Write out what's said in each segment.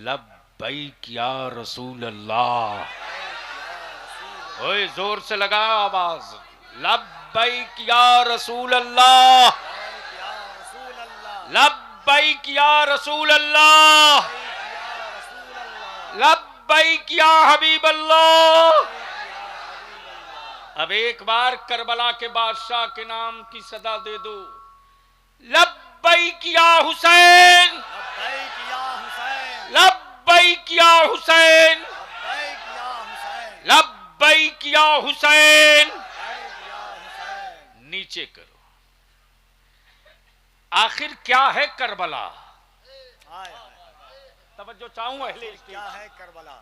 लब्बैक या रसूल अल्लाह। ओए जोर से लगा आवाज, लब्बैक या रसूल अल्लाह, लब्बैक या रसूल अल्लाह, लब्बैक या हबीब अल्लाह। अब एक बार करबला के बादशाह के नाम की सदा दे दो, लब्बैक या हुसैन, लब्बैक या हुसैन, लब्बैक या हुसैन। नीचे करो। आखिर क्या है करबला? तवज्जो चाहूं अहले, क्या है करबला?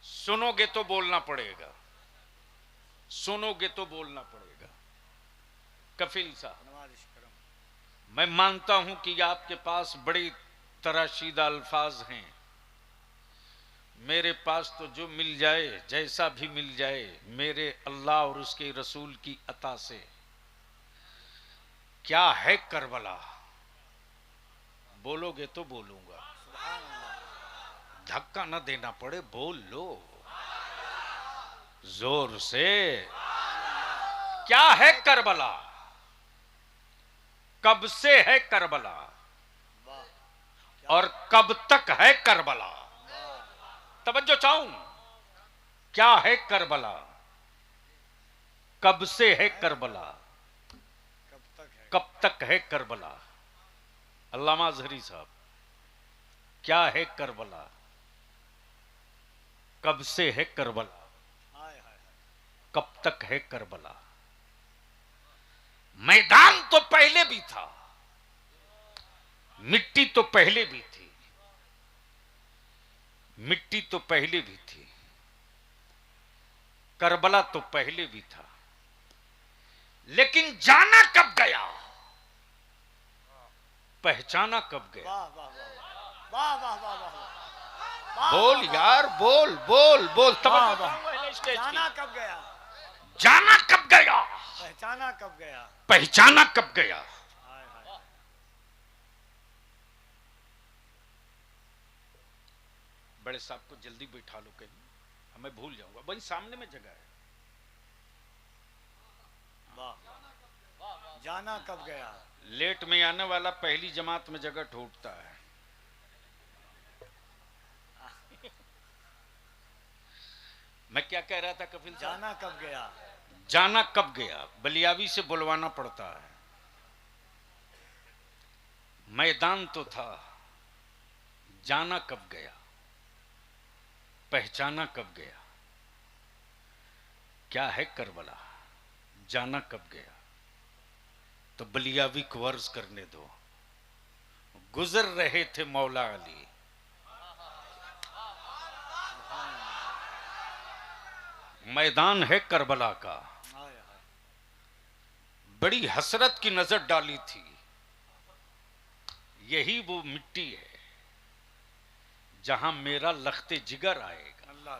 सुनोगे तो बोलना पड़ेगा, सुनोगे तो बोलना पड़ेगा। कफील साहब, मैं मानता हूं कि आपके पास बड़ी तराशीदा अल्फाज हैं। मेरे पास तो जो मिल जाए, जैसा भी मिल जाए, मेरे अल्लाह और उसके रसूल की अता से। क्या है करबला? बोलोगे तो बोलूंगा, धक्का न देना पड़े, बोल लो जोर से। क्या है करबला? कब से है करबला और कब तक है करबला? तवज्जो चाहूं, क्या है करबला, कब से है करबला, कब तक है करबला? अल्लामा अजहरी साहब, क्या है करबला, कब से है करबला, कब तक है करबला? मैदान तो पहले भी था, मिट्टी तो पहले भी थी, मिट्टी तो पहले भी थी, करबला तो पहले भी था, लेकिन जाना कब गया, पहचाना कब गया? वाह वाह वाह वाह, बोल यार, बोल बोल बोल। जाना कब गया, जाना कब गया, पहचाना कब गया, पहचाना कब गया? बड़े साहब को जल्दी बैठा लो, कहीं हमें भूल जाऊंगा। वही सामने में जगह है। वाह, जाना कब गया। लेट में आने वाला पहली जमात में जगह ढूंढता है। मैं क्या कह रहा था कपिल? जाना कब गया, जाना कब गया बलियावी से बुलवाना पड़ता है। मैदान तो था, जाना कब गया, पहचाना कब गया? क्या है करबला, जाना कब गया? तो बलियावी को वर्ज करने दो। गुजर रहे थे मौला अली, मैदान है करबला का। बड़ी हसरत की नजर डाली थी, यही वो मिट्टी है जहां मेरा लख्ते जिगर आएगा।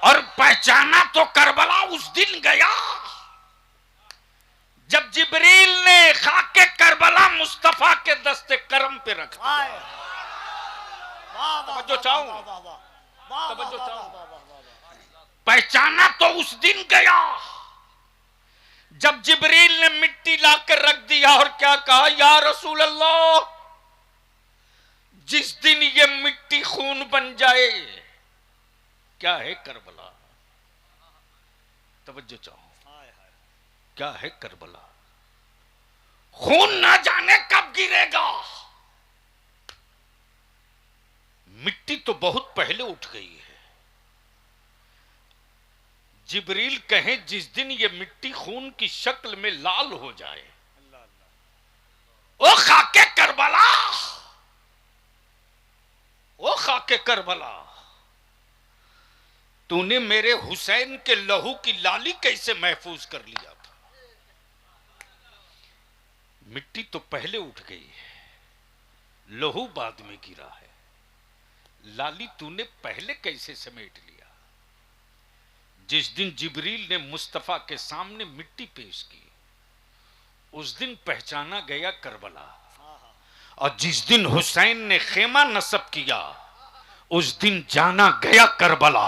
और पहचाना तो करबला उस दिन गया जब जिब्रील ने खाके करबला मुस्तफा के दस्ते करम पे रखा। तवज्जो चाहूं, तवज्जो चाहूं। पहचाना तो उस दिन गया जब जिब्रील ने मिट्टी लाकर रख दिया और क्या कहा, या रसूल अल्लाह, जिस दिन ये मिट्टी खून बन जाए। क्या है करबला? तवज्जो चाहो, क्या है करबला? खून ना जाने कब गिरेगा। मिट्टी तो बहुत पहले उठ गई है। जिब्रील कहें जिस दिन ये मिट्टी खून की शक्ल में लाल हो जाए, ओ खाके करबला, ओ खाके करबला, तूने मेरे हुसैन के लहू की लाली कैसे महफूज कर लिया था? मिट्टी तो पहले उठ गई है, लहू बाद में गिरा है, लाली तूने पहले कैसे समेट लिया? जिस दिन जिब्रील ने मुस्तफा के सामने मिट्टी पेश की, उस दिन पहचाना गया करबला। और जिस दिन हुसैन ने खेमा नस्ब किया उस दिन जाना गया करबला।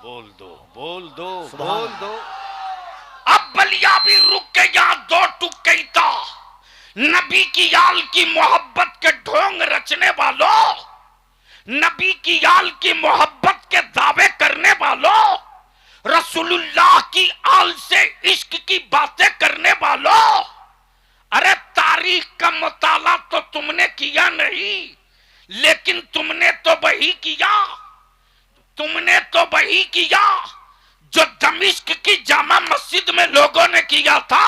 बोल दो बोल दो बोल दो। अब बलिया भी रुक के यहां दो टुकता नबी की आल की मोहब्बत के ढोंग रचने वालों, नबी की आल की मोहब्बत के दावे करने वालों, रसूलुल्लाह की आल से इश्क की बातें करने वालों, अरे तारीख का मुताला तो तुमने किया नहीं, लेकिन तुमने तो वही किया, तुमने तो वही किया जो दमिश्क की जामा मस्जिद में लोगों ने किया था।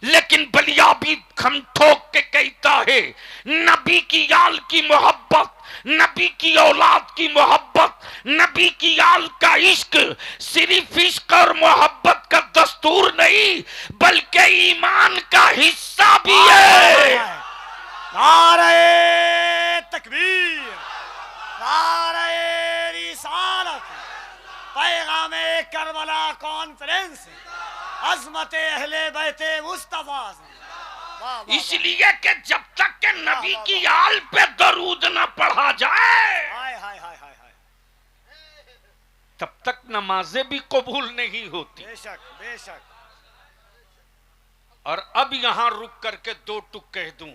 लेकिन बलिया भी खम ठोक के कहता है नबी की आल की मोहब्बत, नबी की औलाद की मोहब्बत, नबी की आल का इश्क सिर्फ इश्क और मोहब्बत का दस्तूर नहीं बल्कि ईमान का हिस्सा भी है। नारे तकबीर, नारे रिसालत, पैगामे करबला कॉन्फ्रेंस, अज़मत अहले बैते मुस्तफा से। इसलिए कि जब तक के नबी की आल पे दरूद न पढ़ा जाए हाय हाय हाय हाय हाय, तब तक नमाजें भी कबूल नहीं होती। बेशक बेशक। और अब यहां रुक करके दो टुक कह दूं,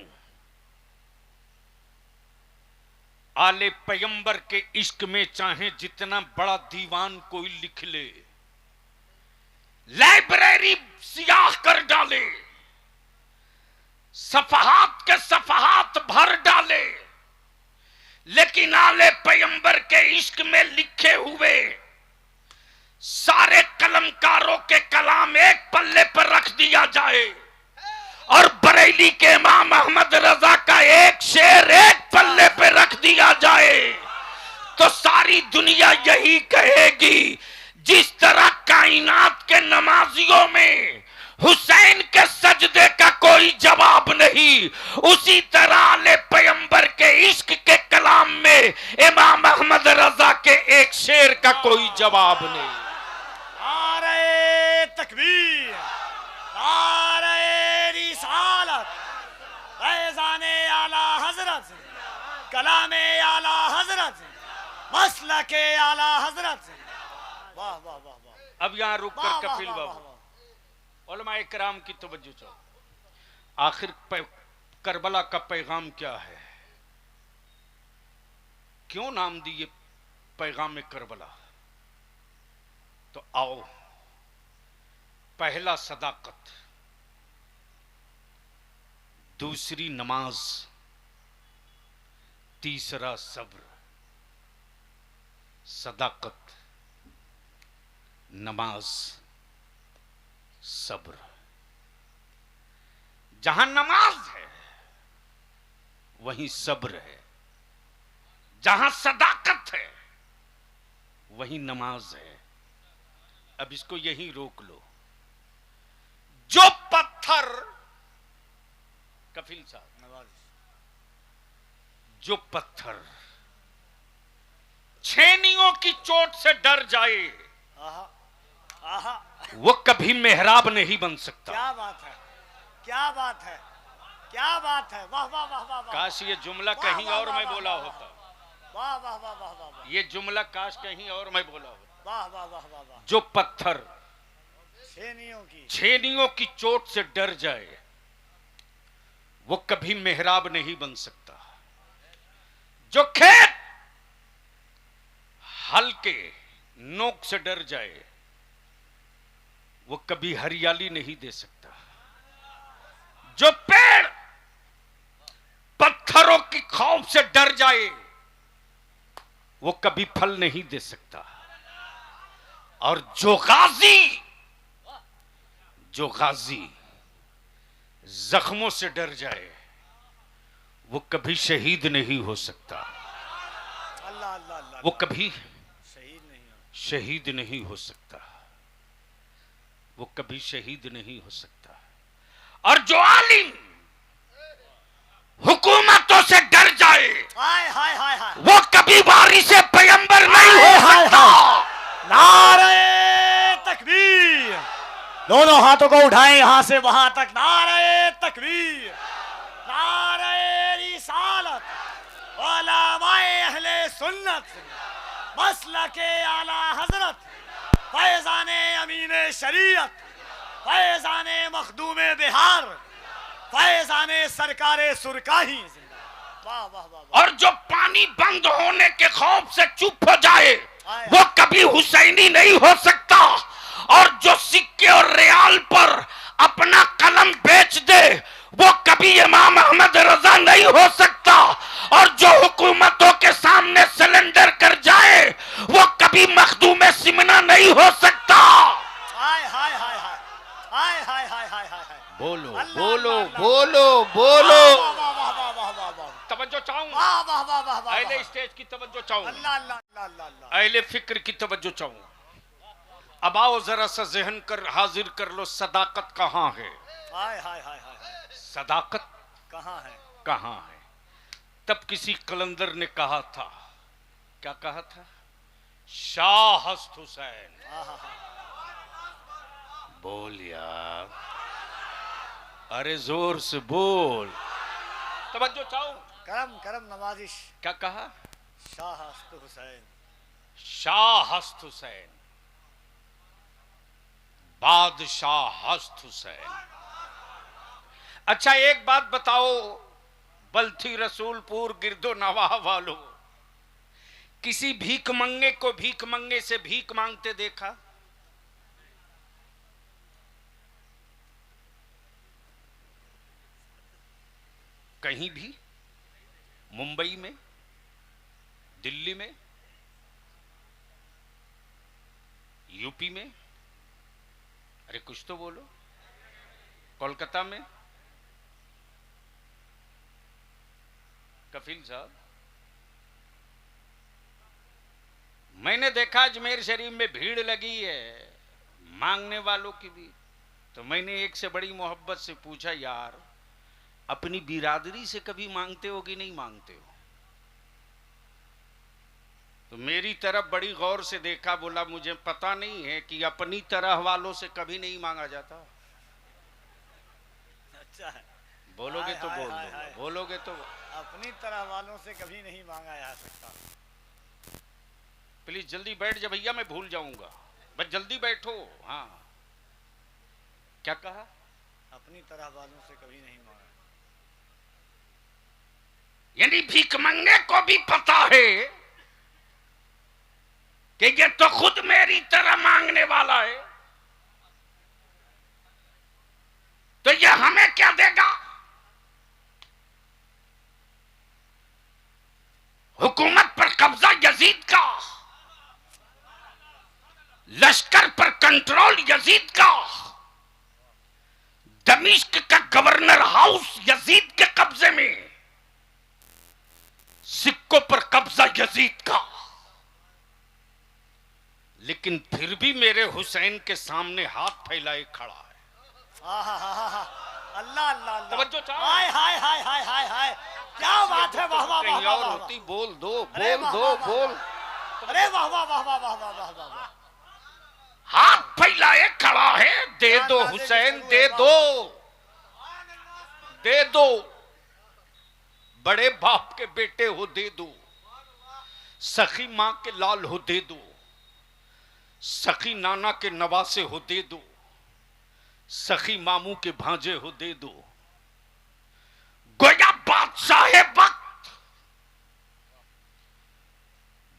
आले पैगंबर के इश्क में चाहे जितना बड़ा दीवान कोई लिख ले, लाइब्रेरी सियाह कर डाले, सफहात के सफहात भर डाले, लेकिन आले पैगंबर के इश्क में लिखे हुए सारे कलमकारों के कलाम एक पल्ले पर रख दिया जाए और बरेली के इमाम अहमद रजा का एक शेर एक पल्ले पे रख दिया जाए तो सारी दुनिया यही कहेगी, जिस तरह कायनात के नमाजियों में हुसैन के सजदे का कोई जवाब नहीं, उसी तरह आले पैगंबर के इश्क के कलाम में इमाम अहमद रजा के एक शेर का कोई जवाब नहीं। नारे तकबीर, नारे रिसालत, फैज़ाने आला हजरत, कलामे आला हजरत, मसलके आला हजरत। वाह वाह वाह वाह। अब यहां रुक कर कपिल बाबू उलमाए किराम की तवज्जो चाहो। आखिर करबला का पैगाम क्या है, क्यों नाम दिए पैगाम करबला? तो आओ, पहला सदाकत, दूसरी नमाज, तीसरा सब्र। सदाकत, नमाज, सब्र। जहां नमाज है वहीं सब्र है, जहां सदाकत है वहीं नमाज है। अब इसको यहीं रोक लो। जो पत्थर, कफिल साहब, जो पत्थर छेनियों की चोट से डर जाए वो कभी मेहराब नहीं बन सकता। क्या बात है, क्या बात है, क्या बात है। वाह वाह वाह वाह। काश ये जुमला कहीं और मैं बोला होता। वाह वाह वाह वाह वाह। ये जुमला काश कहीं और मैं बोला होता। वाह वाह वाह वाह वाह। जो पत्थर छेनियों की चोट से डर जाए वो कभी मेहराब नहीं बन सकता। जो खेत हल के नोक से डर जाए वो कभी हरियाली नहीं दे सकता। जो पेड़ पत्थरों की खौफ से डर जाए वो कभी फल नहीं दे सकता। और जो गाजी जख्मों से डर जाए वो कभी शहीद नहीं हो सकता। अल्लाह अल्लाह अल्लाह। वो कभी शहीद नहीं हो सकता। वो कभी शहीद नहीं हो सकता। और जो आलिम हुकूमतों से डर जाए हाय हाय हाय हाय वो कभी वारिसे पैगंबर नहीं हो सकता। नारे तकबीर, दोनों हाथों को उठाएं यहां से वहां तक। नारे तकबीर, नारे रिसालत, उलमाए अहले सुन्नत, मसलके आला हजरत, फैजाने अमीने शरीयत, फैजाने मखदूमे बिहार, फैजाने सरकारे सुरकाही। वाह वाह वाह। और जो पानी बंद होने के खौफ से चुप हो जाए वो कभी हुसैनी नहीं हो सकता। और जो सिक्के और रियाल पर अपना कलम बेच दे वो कभी इमाम अहमद रजा नहीं हो सकता। और जो हुकूमतों के सामने सिलेंडर कर जाए वो कभी मखदूम सिमना नहीं हो सकता। हाय हाय हाय हाय हाय हाय हाय हाय हाय। बोलो अल्लाह, बोलो अल्लाह, बोलो अल्लाह। बोलो। वाह वाह वाह वाह वाह वाह वाह। तवज्जो चाहूं, वाह वाह वाह वाह वाह। अहले स्टेज की तवज्जो चाहूं, अल्लाह अल्लाह अल्लाह अल्लाह अल्लाह। अहले फिक्र की तवज्जो चाहूं। अब आओ जरा सा जहन कर हाजिर कर लो, सदाकत कहाँ है? हाय हाय हाय हाय। सदाकत कहाँ है? कहाँ है? तब किसी कलंदर ने कहा था, क्या कहा था? शाह हस्त हुसैन। बोल यार, अरे जोर से बोल, तवज्जो चाहो। करम करम नवाजिश। क्या कहा? शाह हस्त हुसैन। शाह हस्त हुसैन, बादशाह हस्त हुसैन। अच्छा एक बात बताओ बल्थी रसूलपुर गिरदो नवाह वालों, किसी भीख मंगे को भीख मंगे से भीख मांगते देखा? कहीं भी? मुंबई में, दिल्ली में, यूपी में, अरे कुछ तो बोलो, कोलकाता में? कफील साहब, मैंने देखा अजमेर शरीफ में भीड़ लगी है मांगने वालों की भी। तो मैंने एक से बड़ी मोहब्बत से पूछा, यार अपनी बिरादरी से कभी मांगते हो कि नहीं मांगते हो? तो मेरी तरफ बड़ी गौर से देखा, बोला मुझे पता नहीं है कि अपनी तरह वालों से कभी नहीं मांगा जाता। अच्छा है, बोलोगे तो बोल दो, बोलोगे तो। अपनी तरह वालों से कभी नहीं मांगा जा सकता। प्लीज जल्दी बैठ जा भैया, मैं भूल जाऊंगा, बस जल्दी बैठो। हाँ क्या कहा? अपनी तरह वालों से कभी नहीं मांगा। यानी भीख मंगने को भी पता है कि ये तो खुद मेरी तरह मांगने वाला है, तो ये हमें क्या देगा? हुकूमत पर कब्जा यजीद का, लश्कर पर कंट्रोल यजीद का, दमिश्क का गवर्नर हाउस यजीद के कब्जे में, सिक्कों पर कब्जा यजीद का। लेकिन फिर भी मेरे हुसैन के सामने हाथ फैलाए खड़ा है। अल्लाह अल्लाह। तवज्जो चाहो। हाय हाय हाय हाय हाय हाय, क्या बात है। वाह वाह वाह और होती बोल दो, बोल दो, बोल। अरे वाह वाह वाह वाह वाह वाह वाह वाह। हाथ फैलाए खड़ा है, दे दो हुसैन, दे दो, दे दो। बड़े बाप के बेटे हो, दे दो। सखी मां के लाल हो, दे दो। सखी नाना के नवासे हो, दे दो। सखी मामू के भांजे हो, दे दो। गोया बादशाह वक्त,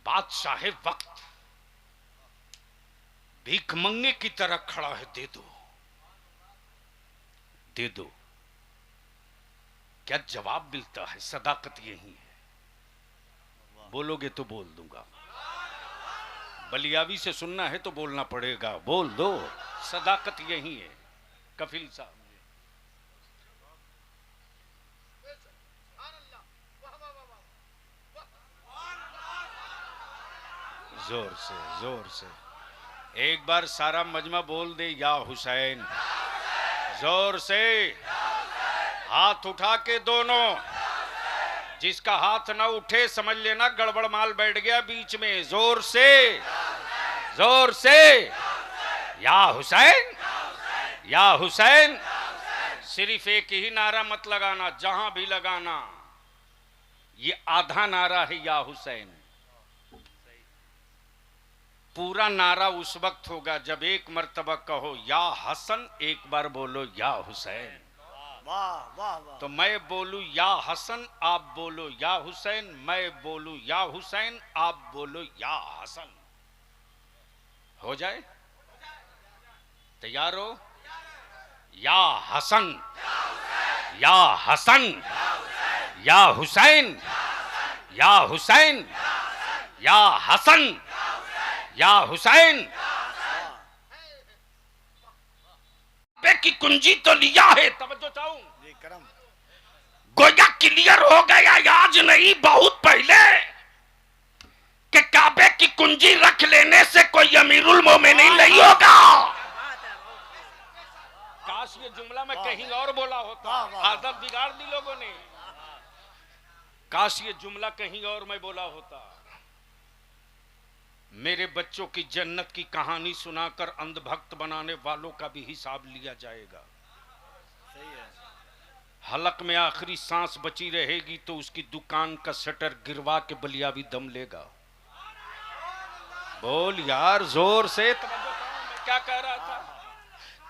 बादशाह वक्त भीख मंगे की तरह खड़ा है, दे दो, दे दो। क्या जवाब मिलता है? सदाकत यही है। बोलोगे तो बोल दूंगा, बलियावी से सुनना है तो बोलना पड़ेगा, बोल दो। सदाकत यही है। कफील साहब, जोर से, जोर से एक बार सारा मजमा बोल दे, या हुसैन। जोर से हाथ उठा के दोनों। जिसका हाथ ना उठे समझ लेना गड़बड़ माल बैठ गया बीच में। जोर से, जोर से, या हुसैन, या हुसैन। सिर्फ एक ही नारा मत लगाना, जहां भी लगाना ये आधा नारा है या हुसैन। पूरा नारा उस वक्त होगा जब एक मर्तबा कहो या हसन, एक बार बोलो या हुसैन। वाह वाह वाह। तो मैं बोलूं या हसन, आप बोलो या हुसैन, मैं बोलूं या हुसैन, आप बोलो या हसन। हो जाए? तैयार हो? या हसन, या हसन, या हुसैन, या हुसैन, या हसन, या हुसैन। की कुंजी तो लिया है, तवज्जो चाहूं जी करम। गोया क्लियर हो गया आज नहीं बहुत पहले कि काबे की कुंजी रख लेने से कोई अमीरुल मोमिनीन नहीं होगा। काश ये जुमला मैं कहीं और बोला होता, आदत बिगाड़ दी लोगों ने। काश ये जुमला कहीं और मैं बोला होता। मेरे बच्चों की जन्नत की कहानी सुनाकर अंधभक्त बनाने वालों का भी हिसाब लिया जाएगा। सही है। हलक में आखिरी सांस बची रहेगी तो उसकी दुकान का शटर गिरवा के बलिया भी दम लेगा। बोल यार जोर से, मैं क्या कह रहा था?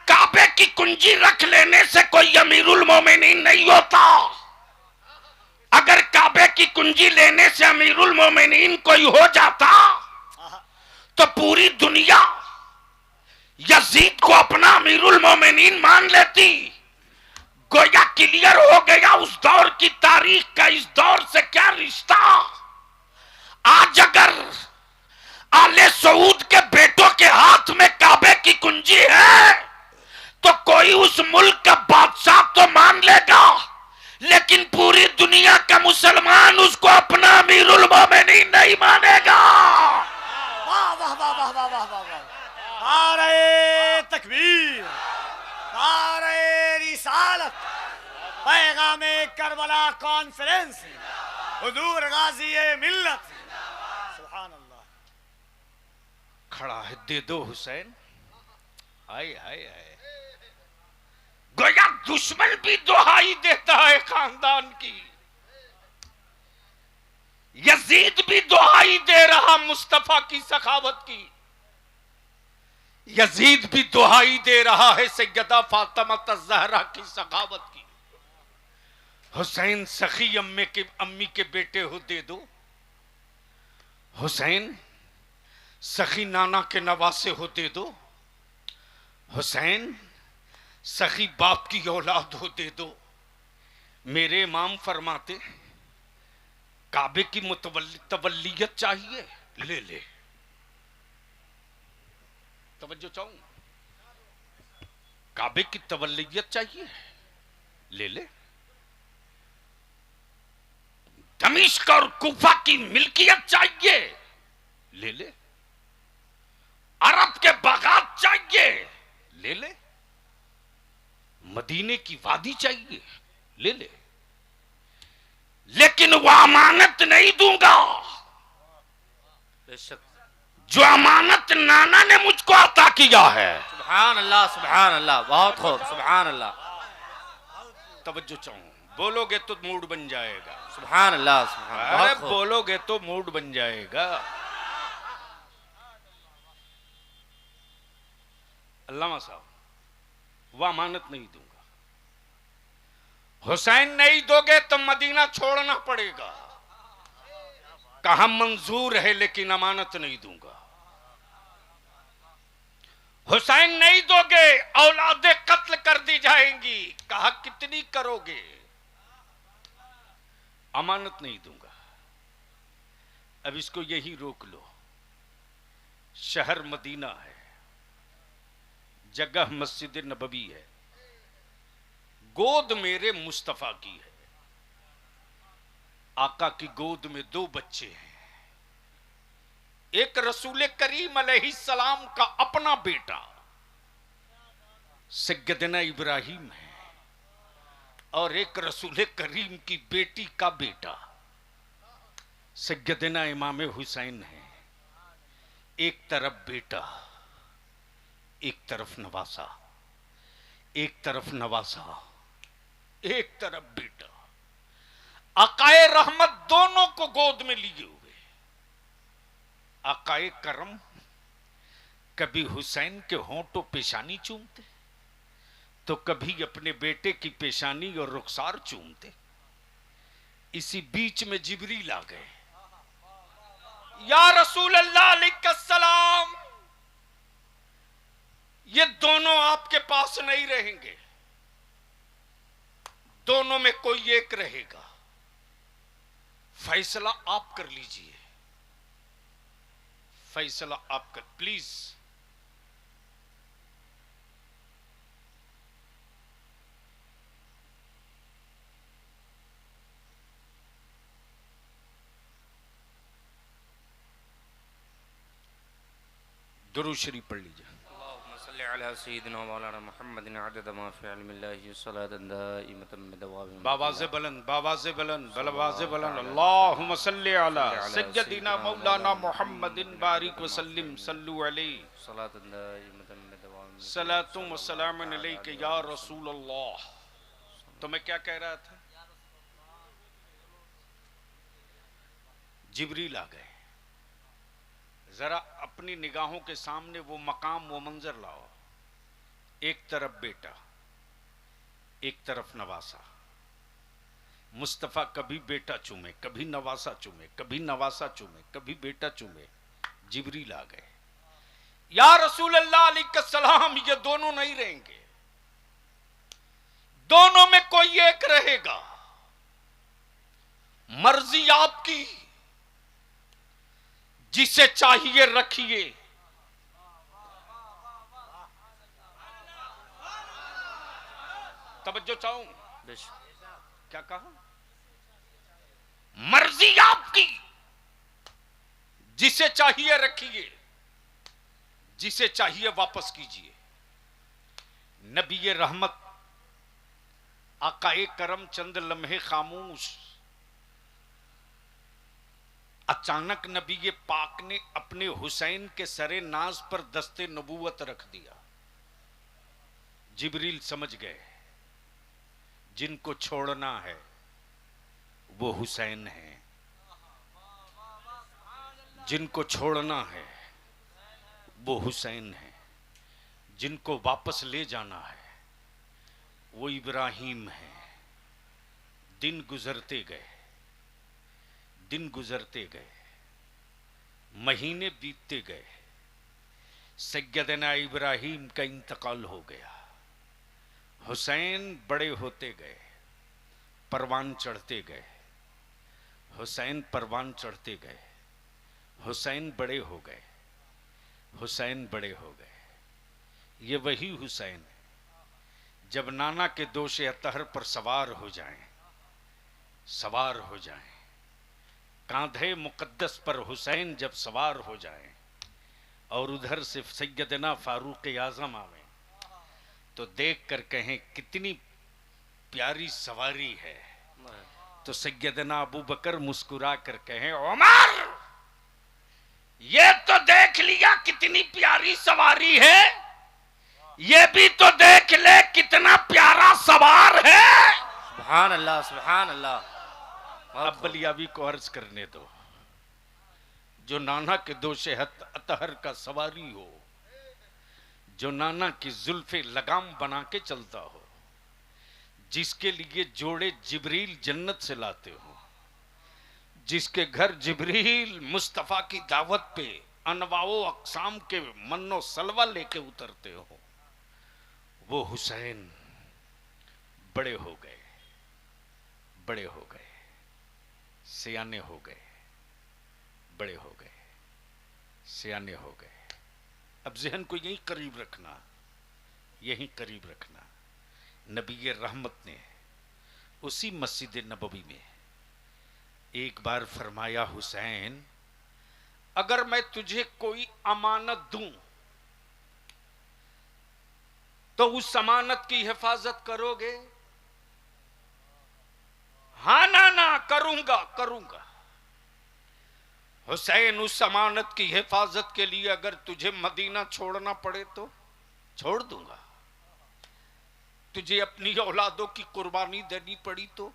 काबे की कुंजी रख लेने से कोई अमीरुल मोमिनीन नहीं होता। अगर काबे की कुंजी लेने से अमीरुल मोमिनीन कोई हो जाता तो पूरी दुनिया यजीद को अपना अमीरुल मोमिनीन मान लेती। गोया क्लियर हो गया उस दौर की तारीख का इस दौर से क्या रिश्ता। आज अगर आले सऊद के बेटों के हाथ में काबे की कुंजी है तो कोई उस मुल्क का बादशाह तो मान लेगा, लेकिन पूरी दुनिया का मुसलमान उसको अपना अमीरुल मोमिनीन नहीं मानेगा। वाह वाह वाह वाह वाह वाह वाह वाह। नारे तकबीर, नारे रिसालत, पैगामे करबला कॉन्फ्रेंस, हुजूर गाजी मिल्लत। सुभान अल्लाह। खड़ा है, दे दो हुसैन। हाय हाय हाय। गोया दुश्मन भी दुहाई देता है खानदान की। यजीद भी दुहाई दे रहा मुस्तफा की सखावत की। यजीद भी दुहाई दे रहा है सैयदा फातिमा ज़हरा की सखावत की। हुसैन सखी अम्मी के बेटे हो, दे दो। हुसैन सखी नाना के नवासे हो, दे दो। हुसैन सखी बाप की औलाद हो, दे दो। मेरे इमाम फरमाते काबे की तवल्लियत चाहिए, ले ले। तवज्जो चाहूं, काबे की तवल्लियत चाहिए, ले ले। दमिश्क और कूफा की मिल्कियत चाहिए, ले ले। अरब के बागात चाहिए, ले ले। मदीने की वादी चाहिए, ले ले। लेकिन वह अमानत नहीं दूंगा जो अमानत नाना ने मुझको अता किया है। सुभान अल्लाह, सुभान अल्लाह, बहुत खूब, सुभान अल्लाह। तवज्जो चाहूं, बोलोगे तो मूड बन जाएगा। सुभान अल्लाह, सुभान, अरे बहुत खूब। बोलोगे तो मूड बन जाएगा। अल्लामा साहब, वह अमानत नहीं दूंगा। हुसैन नहीं दोगे तो मदीना छोड़ना पड़ेगा। कहा मंजूर है लेकिन अमानत नहीं दूंगा। हुसैन नहीं दोगे औलादे कत्ल कर दी जाएंगी। कहा कितनी करोगे? अमानत नहीं दूंगा। अब इसको यही रोक लो। शहर मदीना है, जगह मस्जिद नबवी है, गोद मेरे मुस्तफा की है। आका की गोद में दो बच्चे हैं। एक रसूल करीम अलैहिस्सलाम का अपना बेटा सैयदना इब्राहिम है और एक रसूल करीम की बेटी का बेटा सैयदना इमाम हुसैन है। एक तरफ बेटा, एक तरफ नवासा। एक तरफ नवासा, एक तरफ बेटा, आकाए रहमत दोनों को गोद में लिए हुए। आकाए करम कभी हुसैन के होंठों पेशानी चूमते, तो कभी अपने बेटे की पेशानी और रुखसार चूमते। इसी बीच में जिब्रील आ गए। या रसूल अल्लाह अलैहिस्सलाम, ये दोनों आपके पास नहीं रहेंगे, दोनों में कोई एक रहेगा, फैसला आप कर लीजिए, फैसला आप कर प्लीज। दुरूद शरीफ पढ़ लीजिए। बावाज़े बुलंद, बावाज़े बुलंद, बावाज़े बुलंद। अल्लाहुम्मा सल्ली अला सय्यदिना मौलाना मुहम्मदिन बारिक वसल्लिम सल्लु अलैहि सलातु व सलामुन अलैका या रसूल अल्लाह। तो मैं क्या कह रहा था? जिब्रील आ गए। जरा अपनी निगाहों के सामने वो मकाम, वो मंजर लाओ। एक तरफ बेटा, एक तरफ नवासा। मुस्तफा कभी बेटा चूमे, कभी नवासा चूमे, कभी नवासा चूमे, कभी बेटा चूमे। जिब्रील आ गए। या रसूल अल्लाह अलैहिस्सलाम, ये दोनों नहीं रहेंगे, दोनों में कोई एक रहेगा, मर्जी आपकी, जिसे चाहिए रखिए। तवज्जो चाहूं, क्या कहा? मर्जी आपकी, जिसे चाहिए रखिए, जिसे चाहिए वापस कीजिए। नबी रहमत आकाए करम चंद लम्हे खामोश। अचानक नबी पाक ने अपने हुसैन के सरे नाज पर दस्ते नबूवत रख दिया। जिब्रील समझ गए, जिनको छोड़ना है वो हुसैन है, जिनको छोड़ना है वो हुसैन है, जिनको वापस ले जाना है वो इब्राहिम है। दिन गुजरते गए, दिन गुजरते गए, महीने बीतते गए। सैयदना इब्राहिम का इंतकाल हो गया। हुसैन बड़े होते गए, परवान चढ़ते गए, हुसैन परवान चढ़ते गए, हुसैन बड़े हो गए, हुसैन बड़े हो गए। ये वही हुसैन है जब नाना के दोषे अतहर पर सवार हो जाएं, सवार हो जाएं, कांधे मुकद्दस पर हुसैन जब सवार हो जाएं और उधर से सैयदना फारूक आजम आवे तो देख कर कहें कितनी प्यारी सवारी है, तो सैयदना अबू बकर मुस्कुरा कर कहें उमर ये तो देख लिया कितनी प्यारी सवारी है, ये भी तो देख ले कितना प्यारा सवार है। सुभान अल्लाह, सुभान अल्लाह। अब बलियाबी को अर्ज करने दो। जो नाना के दोषे अतहर का सवारी हो, जो नाना की जुल्फे लगाम बना के चलता हो, जिसके लिए जोड़े जिब्रील जन्नत से लाते हो, जिसके घर जिब्रील मुस्तफा की दावत पे अनवाओ अक़साम के मन्नो सलवा लेके उतरते हो, वो हुसैन बड़े हो गए, बड़े हो गए, सियाने हो गए, बड़े हो गए, सियाने हो गए। अब ज़हन को यहीं करीब रखना, यहीं करीब रखना। नबी रहमत ने उसी मस्जिद नबवी में एक बार फरमाया, हुसैन अगर मैं तुझे कोई अमानत दूं तो उस अमानत की हिफाजत करोगे? हाँ ना करूंगा, करूंगा। हुसैन उस अमानत की हिफाजत के लिए अगर तुझे मदीना छोड़ना पड़े तो छोड़ दूंगा। तुझे अपनी औलादों की कुर्बानी देनी पड़ी तो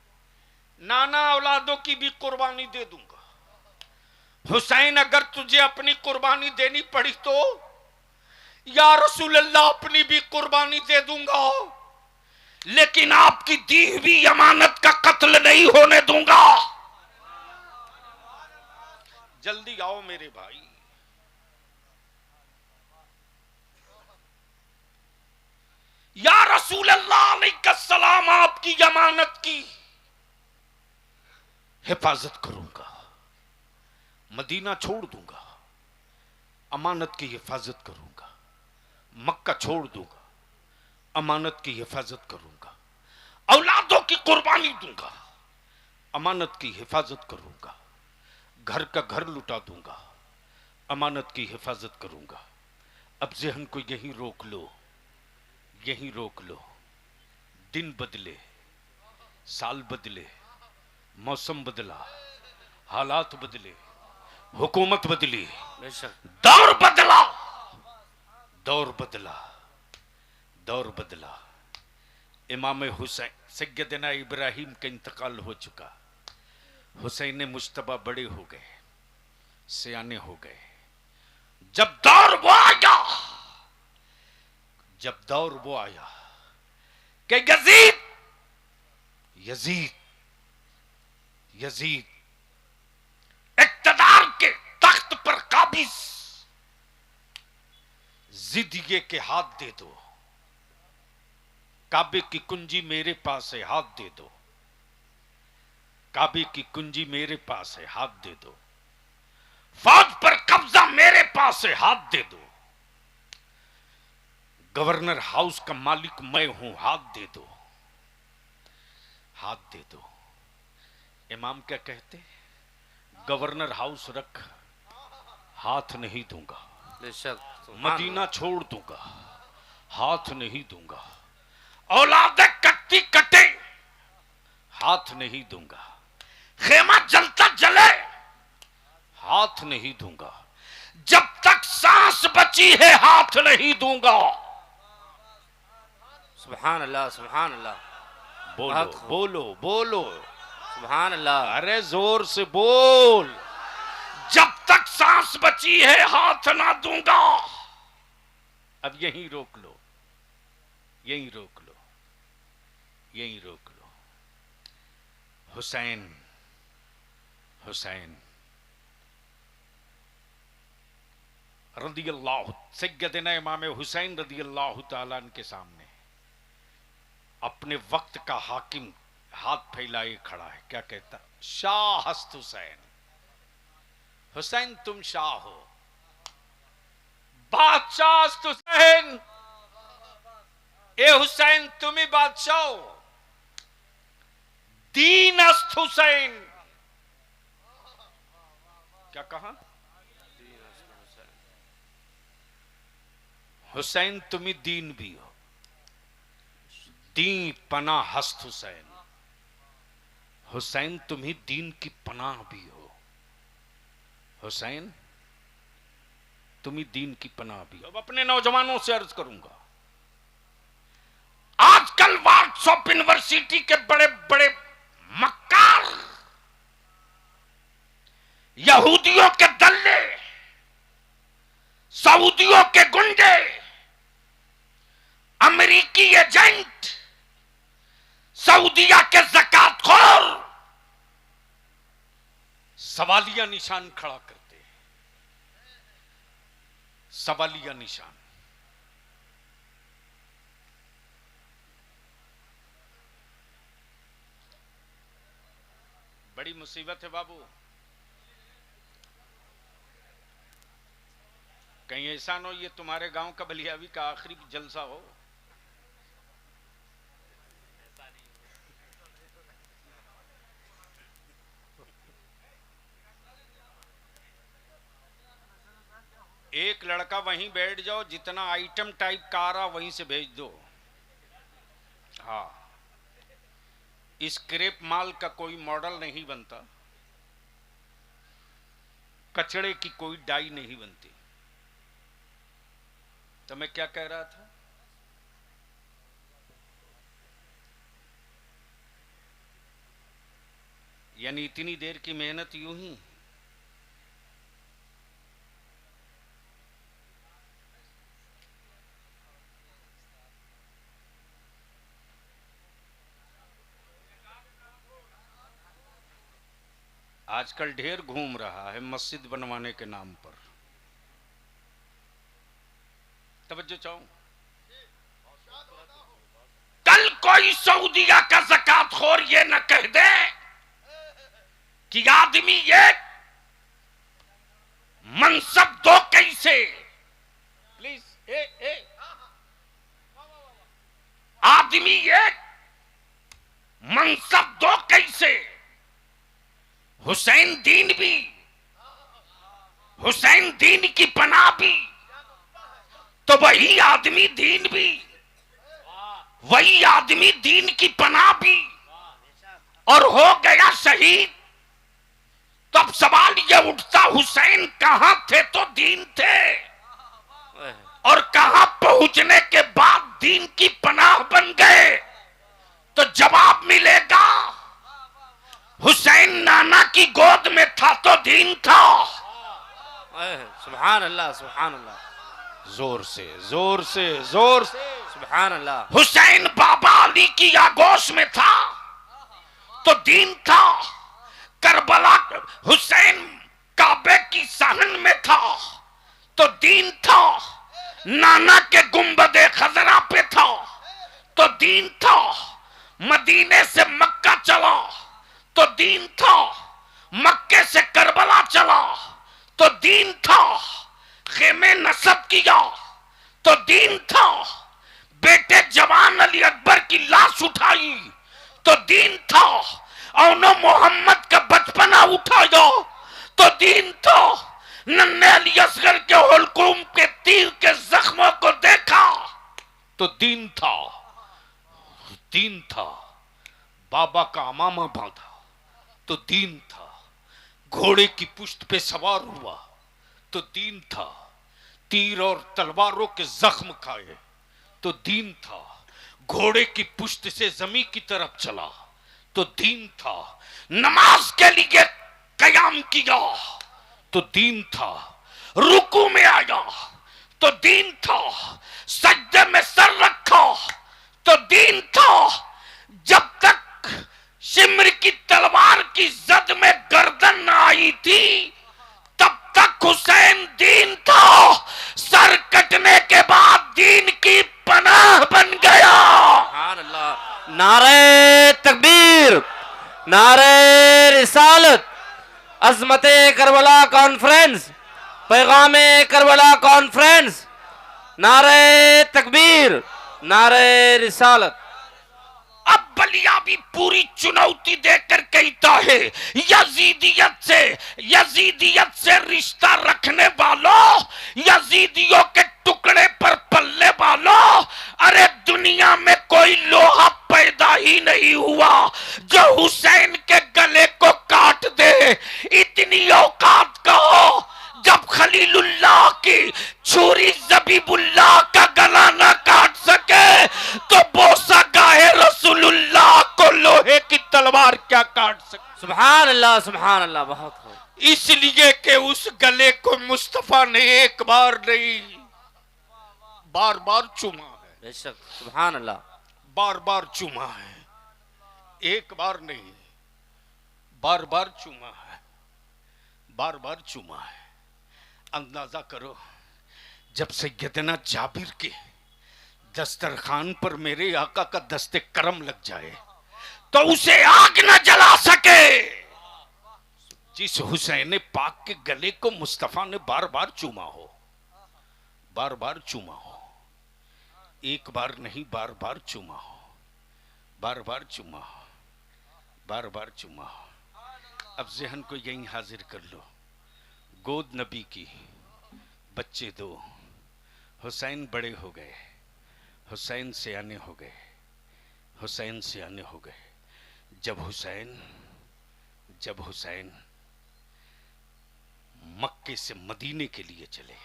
नाना औलादों की भी कुर्बानी दे दूंगा। हुसैन अगर तुझे अपनी कुर्बानी देनी पड़ी तो या रसूल अल्लाह अपनी भी कुर्बानी दे दूंगा, लेकिन आपकी दी हुई अमानत का कत्ल नहीं होने दूंगा। जल्दी आओ मेरे भाई। या रसूल अल्लाह अलैहिस्सलाम आपकी अमानत की हिफाजत करूंगा, मदीना छोड़ दूंगा, अमानत की हिफाजत करूंगा, मक्का छोड़ दूंगा, अमानत की हिफाजत करूंगा, औलादों की कुर्बानी दूंगा, अमानत की हिफाजत करूंगा, घर का घर लुटा दूंगा, अमानत की हिफाजत करूंगा। अब ज़हन को यहीं रोक लो, यहीं रोक लो। दिन बदले, साल बदले, मौसम बदला, हालात बदले, हुकूमत बदली, दौर बदला, दौर बदला, दौर बदला। इमाम हुसैन सैयदना इब्राहिम का इंतकाल हो चुका। हुसैन मुश्तबा बड़े हो गए, सियाने हो गए। जब दौर वो आया, जब दौर वो आया कि यजीद यजीद यजीद इक़्तिदार के तख्त पर काबिज, जिद ये के हाथ दे दो, काबे की कुंजी मेरे पास है, हाथ दे दो, काबे की कुंजी मेरे पास है, हाथ दे दो, फौज पर कब्जा मेरे पास है, हाथ दे दो, गवर्नर हाउस का मालिक मैं हूं, हाथ दे दो, हाथ दे दो। इमाम क्या कहते? गवर्नर हाउस रख, हाथ नहीं दूंगा, मदीना छोड़ दूंगा, हाथ नहीं दूंगा, औलादे कट्टी कटे, हाथ नहीं दूंगा, खेमा जलता जले, हाथ नहीं दूंगा, जब तक सांस बची है हाथ नहीं दूंगा। सुभान अल्लाह, सुभान अल्लाह। बोलो बोलो बोलो, सुभान अल्लाह। अरे जोर से बोल। जब तक सांस बची है हाथ ना दूंगा। अब यहीं रोक लो, यहीं रोक लो, यहीं रोक लो। हुसैन, हुसैन रदी अल्लाह, सैयदना इमाम हुसैन रदी अल्लाह ताला के सामने अपने वक्त का हाकिम हाथ फैलाए खड़ा है। क्या कहता? शाह हस्त हुसैन, हुसैन तुम शाह हो, बादशाह हस्त हुसैन, ए हुसैन तुम ही बादशाह हो, दीन हस्त हुसैन। क्या कहा? हुसैन तुम ही दीन भी हो, दी पना हस्त हुसैन, हुसैन तुम ही दीन की पनाह भी हो, हुसैन तुम ही दीन की पनाह भी हो। अब अपने नौजवानों से अर्ज करूंगा, आजकल व्हाट्सएप यूनिवर्सिटी के बड़े बड़े मक्कार, यहूदियों के दल्ले, सऊदियों के गुंडे, अमेरिकी एजेंट, सऊदिया के ज़कातखोर सवालिया निशान खड़ा करते हैं, सवालिया निशान। बड़ी मुसीबत है बाबू। कहीं ऐसा न हो ये तुम्हारे गांव का बलियावी का आखिरी जलसा हो। एक लड़का वहीं बैठ जाओ, जितना आइटम टाइप का आ रहा वहीं से भेज दो। हाँ, स्क्रैप माल का कोई मॉडल नहीं बनता, कचड़े की कोई डाई नहीं बनती। तो मैं क्या कह रहा था? यानी इतनी देर की मेहनत यूं ही। आजकल ढेर घूम रहा है मस्जिद बनवाने के नाम पर। तवज्जो चाहूं, कल कोई सऊदीया का ज़कातखोर ये न कह दे कि आदमी एक मनसब दो कैसे। प्लीज आदमी एक मनसब दो कैसे। हुसैन दीन भी, हुसैन दीन की पनाह भी, तो वही आदमी दीन भी, वही आदमी दीन की पनाह भी, और हो गया शहीद। तब सवाल ये उठता हुसैन कहां थे तो दीन थे, और कहां पहुंचने के बाद दीन की पनाह बन गए। तो जवाब मिलेगा हुसैन नाना की गोद में था तो दीन था। सुभान अल्लाह, सुभान अल्लाह। जोर से जोर से जोर से सुभान अल्लाह। हुसैन बाबा अली की आगोश में था तो दीन था। करबला हुसैन काबे की सहन में था तो दीन था। नाना के गुंबदे खजरा पे था तो दीन था। मदीने से मक्का चला तो दीन था। मक्के से करबला चला तो दीन था। खेमे नसब किया तो दीन था। बेटे जवान अली अकबर की लाश उठाई तो दीन था। औनो मोहम्मद का बचपना उठाया तो दीन था। नन्हे अली असगर के हुलकूम के तीर के जख्मों को देखा तो दीन था। दीन था। बाबा का अमामा बांधा तो दीन था। घोड़े की पुश्त पे सवार हुआ तो दीन था। तीर और तलवारों के जख्म खाए तो दीन था। घोड़े की पुश्त से जमीन की तरफ चला तो दीन था। नमाज के लिए कयाम किया तो दीन था। रुकू में आया तो दीन था। सजदे में सर रखा तो दीन था। जब तक शिमर की तलवार की जद में गर्दन न आई थी तब तक हुसैन दीन था। सर कटने के बाद दीन की पनाह बन गया। सुभान अल्लाह। नारे तकबीर, नारे रिसालत, अज़मते Karbala conference, Paigame Karbala conference, नारे तकबीर, नारे रिसालत। अब बलिया भी पूरी चुनौती देकर कहता है यजीदियत से रिश्ता रखने वालों, यजीदियों के टुकड़े पर पलने वालों, अरे दुनिया में कोई लोहा पैदा ही नहीं हुआ जो हुसैन के गले को काट दे। इतनी औकात कहो जब खलीलुल्लाह की छुरी जबीबुल्लाह का गला ना काट सके तो बोसा गाहे रसूलुल्लाह को लोहे की तलवार क्या काट सके। सुभान अल्लाह, सुभान अल्लाह। बहुत खूब। इसलिए कि उस गले को मुस्तफा ने एक बार नहीं बार बार चूमा है। बेशक, सुभान अल्लाह। बार बार चूमा है, एक बार नहीं, बार बार चूमा है, बार बार चूमा है। अंदाजा करो जब सैयदना जाबिर के दस्तरखान पर मेरे आका का दस्ते करम लग जाए तो उसे आग न जला सके। जिस हुसैन पाक के गले को मुस्तफा ने बार बार चूमा हो, बार बार चूमा हो, एक बार नहीं बार बार चूमा हो, बार बार चूमा हो, बार बार चूमा हो। अब जहन को यहीं हाजिर कर लो। गोद नबी की, बच्चे दो, हुसैन बड़े हो गए, हुसैन सियाने हो गए, हुसैन सियाने हो गए। जब हुसैन मक्के से मदीने के लिए चले,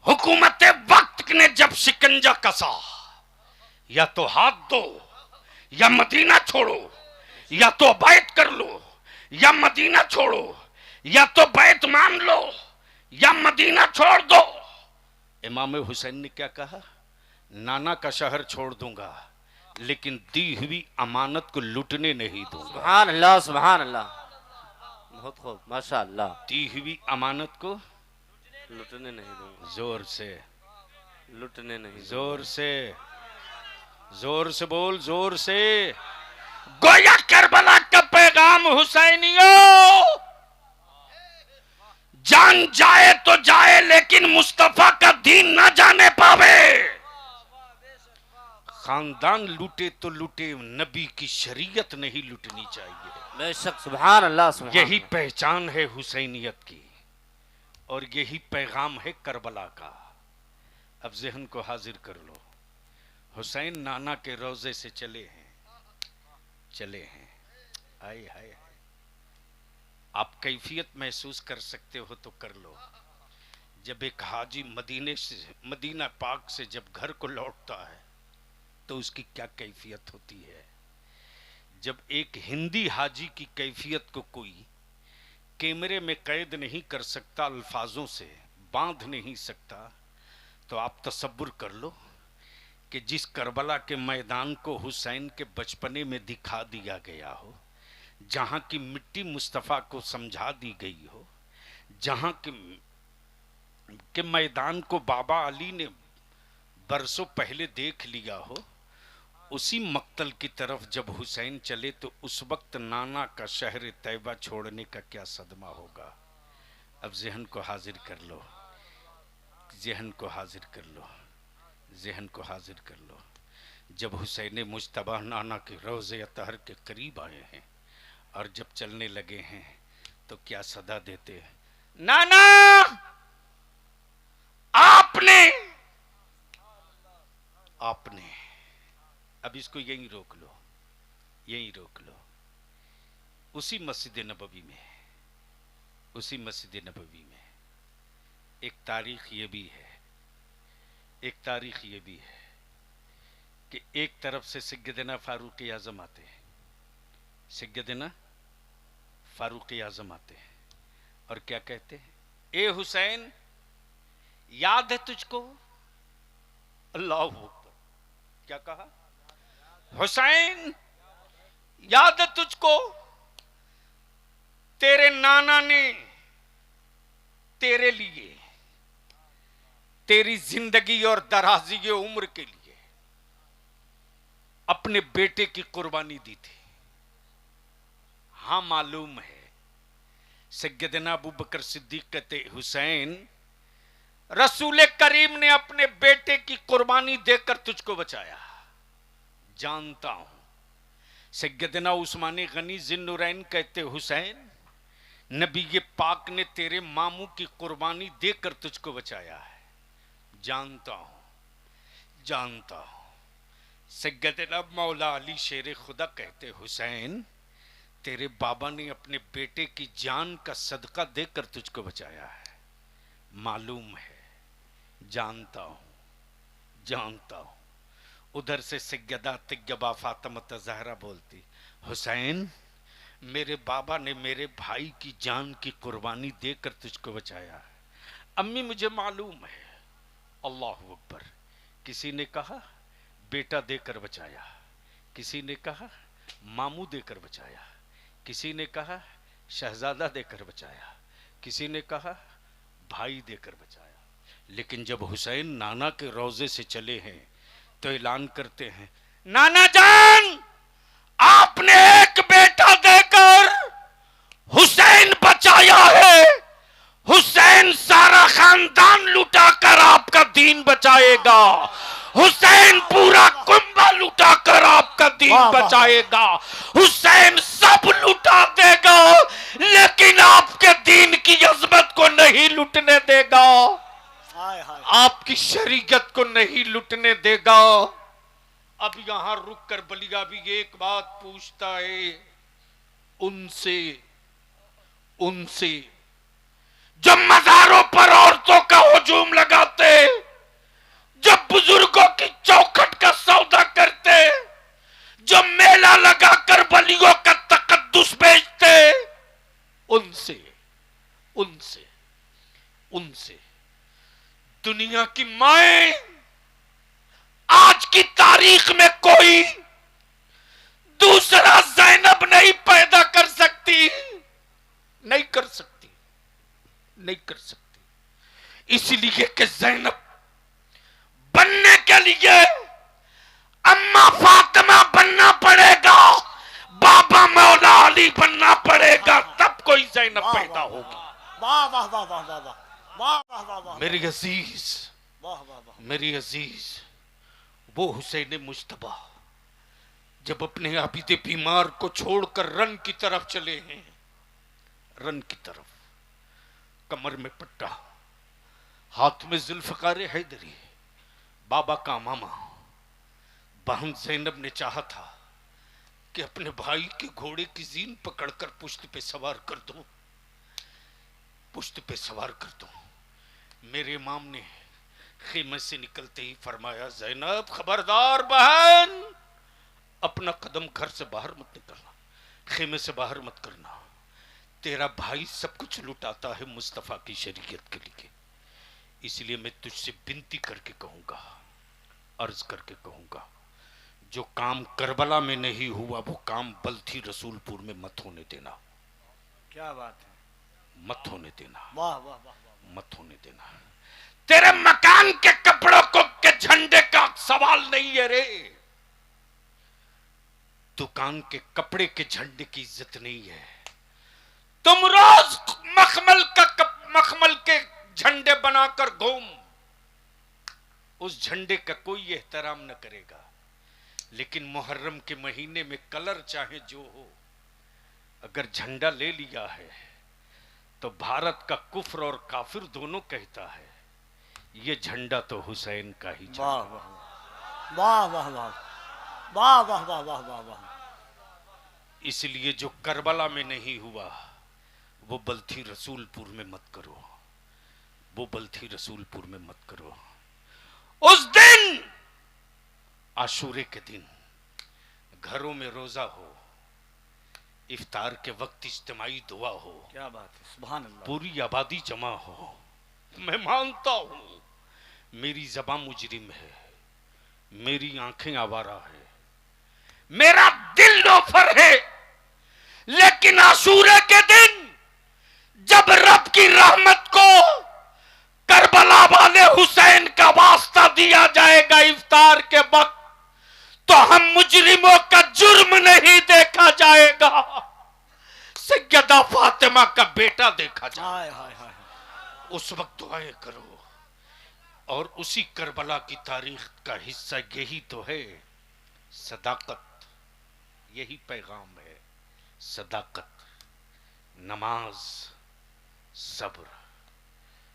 हुकूमत वक्त ने जब शिकंजा कसा, या तो हाथ दो या मदीना छोड़ो, या तो बैत कर लो या मदीना छोड़ो, या तो बैत मान लो या मदीना छोड़ दो। इमाम हुसैन ने क्या कहा? नाना का शहर छोड़ दूंगा लेकिन दी हुई अमानत को लुटने नहीं दूंगा। सुभान अल्लाह, सुभान अल्लाह, बहुत खूब, माशाअल्लाह। दी हुई अमानत को लुटने नहीं दूंगा, जोर से, लुटने नहीं, जोर से, जोर से बोल, जोर से। गोया करबला का पैगाम हुसैनियों, जान जाए तो जाए लेकिन मुस्तफा का दीन ना जाने पावे। खानदान लूटे तो लूटे, नबी की शरीयत नहीं लुटनी चाहिए। बेशक, सुभान अल्लाह, सुभान यही अल्लाह। पहचान है हुसैनियत की और यही पैगाम है करबला का। अब जहन को हाजिर कर लो, हुसैन नाना के रोजे से चले हैं, चले हैं। आए हाय, आप कैफियत महसूस कर सकते हो तो कर लो। जब एक हाजी मदीना पाक से जब घर को लौटता है तो उसकी क्या कैफियत होती है। जब एक हिंदी हाजी की कैफियत को कोई कैमरे में कैद नहीं कर सकता, अल्फाजों से बांध नहीं सकता, तो आप तसव्वुर कर लो कि जिस करबला के मैदान को हुसैन के बचपने में दिखा दिया गया हो, जहां की मिट्टी मुस्तफ़ा को समझा दी गई हो, जहां के मैदान को बाबा अली ने बरसों पहले देख लिया हो, उसी मक्तल की तरफ जब हुसैन चले तो उस वक्त नाना का शहर तैयबा छोड़ने का क्या सदमा होगा। अब जहन को हाजिर कर लो, जहन को हाजिर कर लो, जहन को हाजिर कर लो। जब हुसैन मुज्तबा नाना के रोज़े अतहर के करीब आए हैं और जब चलने लगे हैं तो क्या सदा देते हैं? नाना, आपने आपने अब इसको यहीं रोक लो, यहीं रोक लो। उसी मस्जिद नबवी में, उसी मस्जिद नबवी में एक तारीख ये भी है, एक तारीख ये भी है कि एक तरफ से सैयदना फारूक आज़म आते हैं, सैयदना फारूक आज़म आते हैं और क्या कहते हैं? ए हुसैन, याद है तुझको? अल्लाह अकबर। क्या कहा? हुसैन, याद है तुझको? तेरे नाना ने तेरे लिए, तेरी जिंदगी और दराजी उम्र के लिए अपने बेटे की कुर्बानी दी थी। हाँ, मालूम है। सैयदना अबू बकर सिद्दीक कहते, हुसैन, रसूल करीम ने अपने बेटे की कुर्बानी देकर तुझको बचाया, जानता हूं। सैयदना उस्मान गनी जिन्नुरैन कहते, हुसैन, नबी पाक ने तेरे मामू की कुर्बानी देकर तुझको बचाया है, जानता हूं, जानता हूं। सैयदना मौला अली शेर खुदा कहते, हुसैन, तेरे बाबा ने अपने बेटे की जान का सदका देकर तुझको बचाया है, मालूम है, जानता हूं, जानता हूं। उधर से सैयदा तैयबा फातिमा ज़हरा बोलती, हुसैन, मेरे बाबा ने मेरे भाई की जान की कुर्बानी देकर तुझको बचाया है। अम्मी, मुझे मालूम है। अल्लाह अकबर। किसी ने कहा बेटा देकर बचाया, किसी ने कहा मामू देकर बचाया, किसी ने कहा शहजादा देकर बचाया, किसी ने कहा भाई देकर बचाया। लेकिन जब हुसैन नाना के रोजे से चले हैं तो ऐलान करते हैं, नाना जान, आपने एक बेटा देकर हुसैन बचाया है, हुसैन सारा खानदान लुटाकर आपका दीन बचाएगा, हुसैन पूरा कुंबा लुटाकर आपका दीन बचाएगा, हुसैन सब लुटा देगा लेकिन आपके दीन की अजमत को नहीं लुटने देगा, आपकी शरीयत को नहीं लुटने देगा। अब यहां रुक कर बलिया भी एक बात पूछता है उनसे, उनसे जो मज़ारों पर औरतों का हुजूम लगाते, जब बुजुर्गों की चौखट का सौदा करते, जो मेला लगाकर बलियों का तकद्दुस बेचते, उनसे उनसे उनसे दुनिया की माएं आज की तारीख में कोई दूसरा ज़ैनब नहीं पैदा कर सकती, नहीं कर सकती, नहीं कर सकती। इसलिए कि ज़ैनब बनने के लिए अम्मा फातिमा बनना पड़ेगा, बाबा मौला अली बनना पड़ेगा, तब कोई ज़ैनब पैदा होगी। वाह वाह वाह वाह वाह वाह वाह वाह वाह वाह मेरी अजीज, वाह वाह वाह मेरी अजीज, वो हुसैन मुस्तफा जब अपने आबिदे बीमार को छोड़कर रन की तरफ चले हैं, रन की तरफ, कमर में पट्टा, हाथ में जुल्फकार हैदरी, बाबा का मामा, बहन ज़ैनब ने चाहा था कि अपने भाई के घोड़े की जीन पकड़कर पुश्त पे सवार कर दूं, पुश्त पे सवार कर दूं। मेरे इमाम ने खेमे से निकलते ही फरमाया, ज़ैनब खबरदार बहन, अपना कदम घर से बाहर मत निकलना, खेमे से बाहर मत करना, तेरा भाई सब कुछ लुटाता है मुस्तफा की शरीयत के लिए। इसलिए मैं तुझसे विनती करके कहूंगा, अर्ज करके कहूंगा, जो काम करबला में नहीं हुआ वो काम बल्थी रसूलपुर में मत होने देना। क्या बात है, मत होने देना, वाह वाह वाह वाह, मत होने देना। तेरे मकान के कपड़ों को के झंडे का सवाल नहीं है रे, दुकान के कपड़े के झंडे की इज्जत नहीं है। तुम रोज मखमल के झंडे बनाकर घूम, उस झंडे का कोई एहतराम न करेगा, लेकिन मुहर्रम के महीने में कलर चाहे जो हो, अगर झंडा ले लिया है तो भारत का कुफ्र और काफिर दोनों कहता है ये झंडा तो हुसैन का ही झंडा। वाह वाह वाह वाह वाह वाह वाह वाह वाह वाह। इसलिए जो करबला में नहीं हुआ वो बल्थी रसूलपुर में मत करो, वो बल्थी रसूलपुर में मत करो। उस दिन आशूरे के दिन घरों में रोजा हो, इफ्तार के वक्त इज्तिमाई दुआ हो, क्या बात है, सुभान अल्लाह, पूरी आबादी जमा हो। मैं मानता हूं मेरी ज़बान मुजरिम है, मेरी आंखें आवारा है, मेरा दिल लोफर है, लेकिन आशूरे के दिन जब रब की रहमत को करबला वाले हुसैन का वास्ता दिया जाएगा इफ्तार के वक्त, तो हम मुजरिमों का जुर्म नहीं देखा जाएगा, सैयदा फातिमा का बेटा देखा जाएगा। हाय हाय हाय, उस वक्त दुआएं करो। और उसी करबला की तारीख का हिस्सा यही तो है, सदाकत, यही पैगाम है, सदाकत, नमाज, सब्र।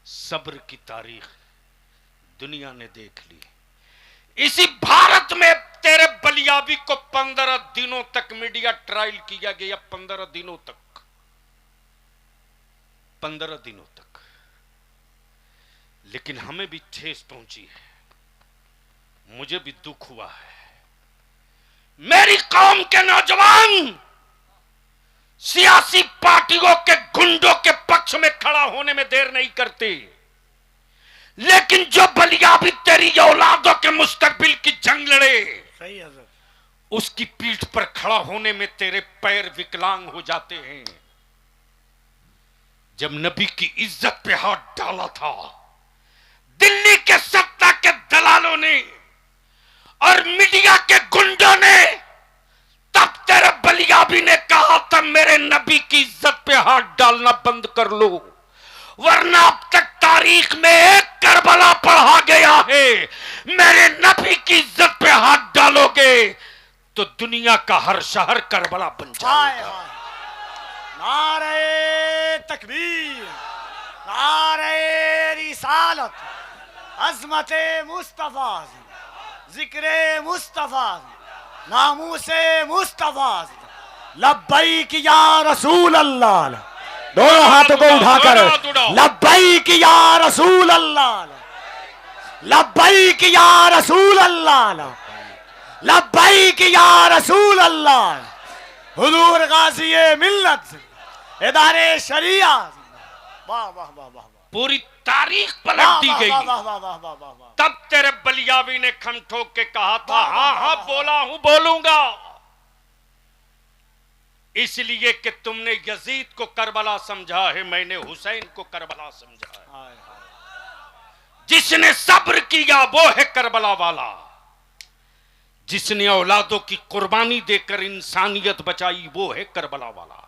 सब्र की तारीख दुनिया ने देख ली। इसी भारत में तेरे बलियाबी को 15 दिनों तक मीडिया ट्रायल किया गया, 15 दिनों तक, 15 दिनों तक, लेकिन हमें भी ठेस पहुंची है, मुझे भी दुख हुआ है। मेरी कौम के नौजवान सियासी पार्टियों के गुंडों के पक्ष में खड़ा होने में देर नहीं करते, लेकिन जो बलियाबी तेरी औलादों के मुस्तकबिल की जंग लड़े, सही हज़रत, उसकी पीठ पर खड़ा होने में तेरे पैर विकलांग हो जाते हैं। जब नबी की इज्जत पे हाथ डाला था दिल्ली के सत्ता के दलालों ने और मीडिया के गुंडों ने, तब तेरे बलियाबी ने कहा था मेरे नबी की इज्जत पे हाथ डालना बंद कर लो, वरना अब तक तारीख में एक करबला पढ़ा गया है, मेरे नबी की इज्जत पे हाथ डालोगे तो दुनिया का हर शहर करबला बन हाय जाएगा। हाय, नारे तकबीर, नारे रिसालत, अज़मते मुस्तफा, जिक्रे मुस्तफा, नामूसे मुस्तफा, लब्बैक या रसूल अल्लाह, दोनों हाथों को उठाकर लब्बैक या रसूल अल्लाह, लब्बैक या रसूल अल्लाह, लब्बैक या रसूल अल्लाह। हुजूर गाज़ी मिल्लत इदारे शरिया, वाह वाह वाह वाह, पूरी तारीख पलट दी गई। वाह वाह वाह वाह वाह वाह वाह। तब तेरे बलियावी ने खम ठोक के कहा था हाँ हाँ बोला हूं बोलूंगा, इसलिए कि तुमने यजीद को करबला समझा है, मैंने हुसैन को करबला समझा है। हाय हाय। जिसने सब्र किया वो है करबला वाला, जिसने औलादों की कुर्बानी देकर इंसानियत बचाई वो है करबला वाला,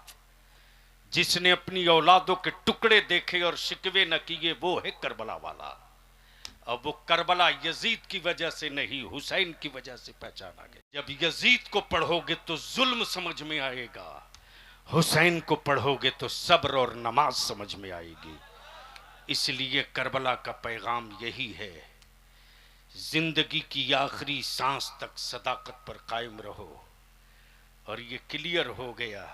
जिसने अपनी औलादों के टुकड़े देखे और शिकवे न किए वो है करबला वाला। अब वो करबला यजीद की वजह से नहीं, हुसैन की वजह से पहचाना गया। जब यजीद को पढ़ोगे तो जुल्म समझ में आएगा, हुसैन को पढ़ोगे तो सब्र और नमाज समझ में आएगी। इसलिए करबला का पैगाम यही है, जिंदगी की आखिरी सांस तक सदाकत पर कायम रहो। और ये क्लियर हो गया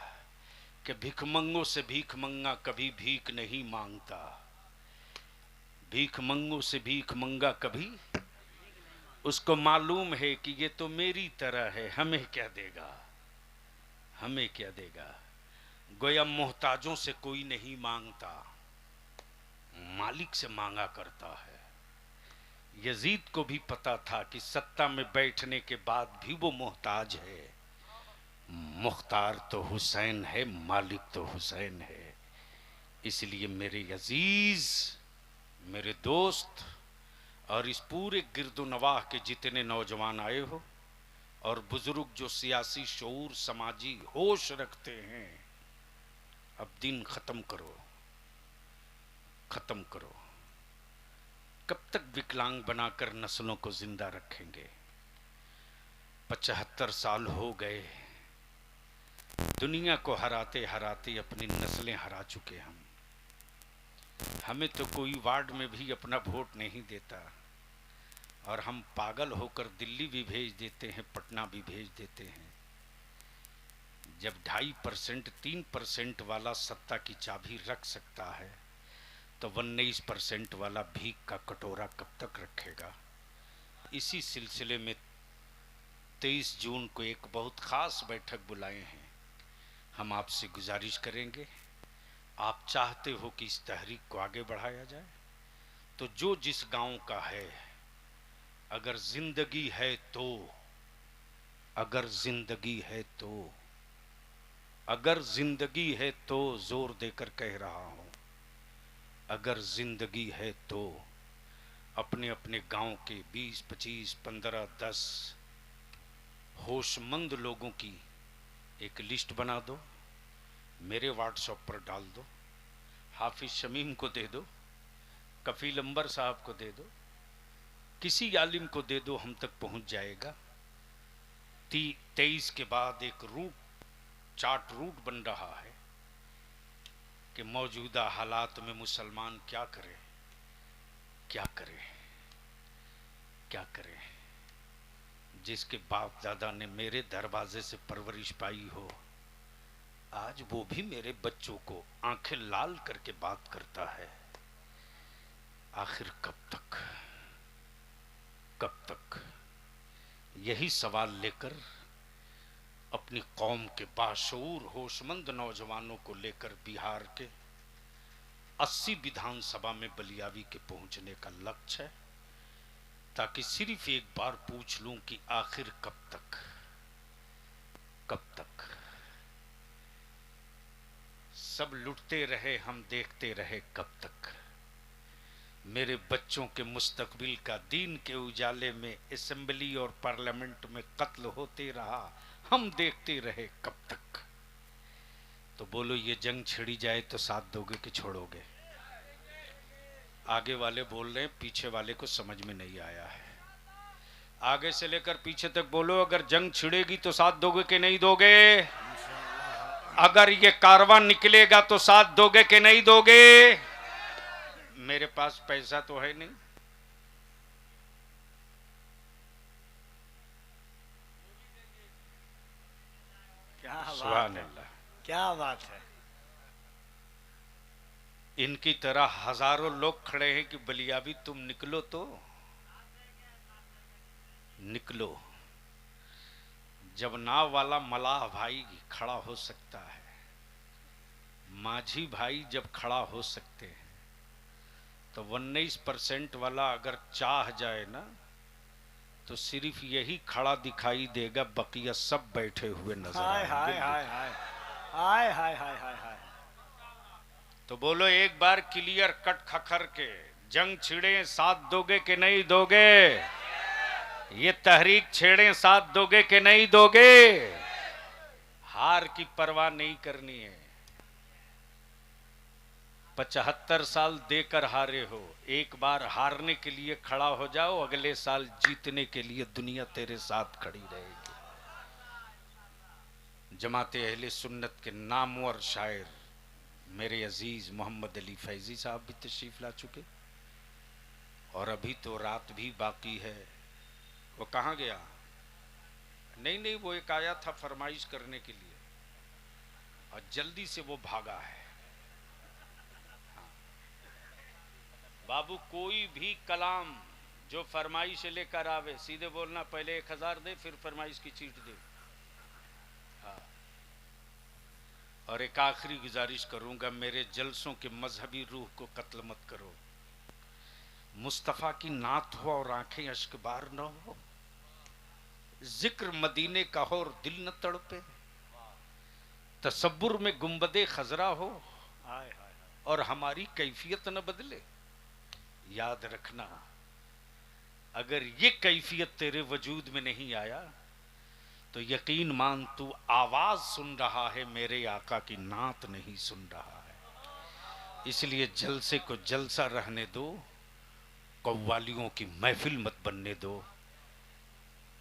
कि भिखमंगों से भीख मंगा कभी भीख नहीं मांगता, भीख मंगों से भीख मंगा कभी, उसको मालूम है कि ये तो मेरी तरह है, हमें क्या देगा, हमें क्या देगा। गोया मोहताजों से कोई नहीं मांगता, मालिक से मांगा करता है। यजीद को भी पता था कि सत्ता में बैठने के बाद भी वो मोहताज है, मुख्तार तो हुसैन है, मालिक तो हुसैन है। इसलिए मेरे अजीज, मेरे दोस्त और इस पूरे गिरदो नवाह के जितने नौजवान आए हो और बुजुर्ग जो सियासी शऊर समाजी होश रखते हैं, अब दिन खत्म करो, खत्म करो। कब तक विकलांग बनाकर नस्लों को जिंदा रखेंगे? 75 साल हो गए, दुनिया को हराते हराते अपनी नस्लें हरा चुके हम। हमें तो कोई वार्ड में भी अपना वोट नहीं देता और हम पागल होकर दिल्ली भी भेज देते हैं, पटना भी भेज देते हैं। जब 2.5% 3% वाला सत्ता की चाबी रख सकता है तो 19% वाला भीख का कटोरा कब तक रखेगा? इसी सिलसिले में 23 जून को एक बहुत खास बैठक बुलाए हैं। हम आपसे गुजारिश करेंगे, आप चाहते हो कि इस तहरीक को आगे बढ़ाया जाए तो जो जिस गांव का है, अगर जिंदगी है तो, अगर जिंदगी है तो, अगर जिंदगी है तो, जोर देकर कह रहा हूं, अगर जिंदगी है तो अपने अपने गांव के 20, 25, 15, 10 होशमंद लोगों की एक लिस्ट बना दो, मेरे व्हाट्सएप पर डाल दो, हाफिज शमीम को दे दो, कफील अंबर साहब को दे दो, किसी आलिम को दे दो, हम तक पहुंच जाएगा। 23 के बाद एक चार्ट रूट बन रहा है कि मौजूदा हालात में मुसलमान क्या करे, क्या करे, क्या करे। जिसके बाप दादा ने मेरे दरवाजे से परवरिश पाई हो, आज वो भी मेरे बच्चों को आंखें लाल करके बात करता है। आखिर कब तक, कब तक? यही सवाल लेकर अपनी कौम के बाशऊर होशमंद नौजवानों को लेकर बिहार के 80 विधानसभा में बलियावी के पहुंचने का लक्ष्य है, ताकि सिर्फ एक बार पूछ लूं कि आखिर कब तक, कब तक? सब लुटते रहे, हम देखते रहे, कब तक? मेरे बच्चों के मुस्तकबिल का दीन के उजाले में असेंबली और पार्लियामेंट में कत्ल होते रहा, हम देखते रहे, कब तक? तो बोलो, ये जंग छिड़ी जाए तो साथ दोगे कि छोड़ोगे? आगे वाले बोल रहे हैं, पीछे वाले को समझ में नहीं आया है। आगे से लेकर पीछे तक बोलो, अगर जंग छिड़ेगी तो साथ दोगे कि नहीं दोगे? अगर ये कारवां निकलेगा तो साथ दोगे कि नहीं दोगे? मेरे पास पैसा तो है नहीं, क्या बात सुभान है, अल्लाह। क्या बात है। इनकी तरह हजारों लोग खड़े हैं कि बलियावी तुम निकलो तो निकलो। जब नाव वाला मलाह भाई खड़ा हो सकता है, माझी भाई जब खड़ा हो सकते हैं तो 19% वाला अगर चाह जाए ना तो सिर्फ यही खड़ा दिखाई देगा, बकिया सब बैठे हुए नजर हाय आएंगे। हाय हाय हाय हाय हाय हाय हाय हाय। तो बोलो एक बार क्लियर कट खखर के, जंग छिड़े साथ दोगे कि नहीं दोगे? ये तहरीक छेड़े साथ दोगे कि नहीं दोगे? हार की परवाह नहीं करनी है। 75 साल देकर हारे हो, एक बार हारने के लिए खड़ा हो जाओ, अगले साल जीतने के लिए दुनिया तेरे साथ खड़ी रहेगी। जमाते अहले सुन्नत के नामवर शायर मेरे अजीज मोहम्मद अली फैजी साहब भी तशरीफ ला चुके, और अभी तो रात भी बाकी है। वो कहाँ गया? नहीं, वो एक आया था फरमाइश करने के लिए और जल्दी से वो भागा है। बाबू कोई भी कलाम जो फरमाइश लेकर आवे, सीधे बोलना पहले 1000 दे, फिर फरमाइश की चीट दे। हाँ। और एक आखिरी गुजारिश करूंगा, मेरे जलसों के मजहबी रूह को कत्ल मत करो। मुस्तफ़ा की नात हो और आंखें अश्कबार न हो, जिक्र मदीने का हो और दिल न तड़पे, तसब्बुर में गुंबदे खजरा हो और हमारी कैफियत न बदले। याद रखना, अगर ये कैफियत तेरे वजूद में नहीं आया तो यकीन मान तू आवाज सुन रहा है, मेरे आका की नात नहीं सुन रहा है। इसलिए जलसे को जलसा रहने दो, कव्वालियों की महफिल मत बनने दो।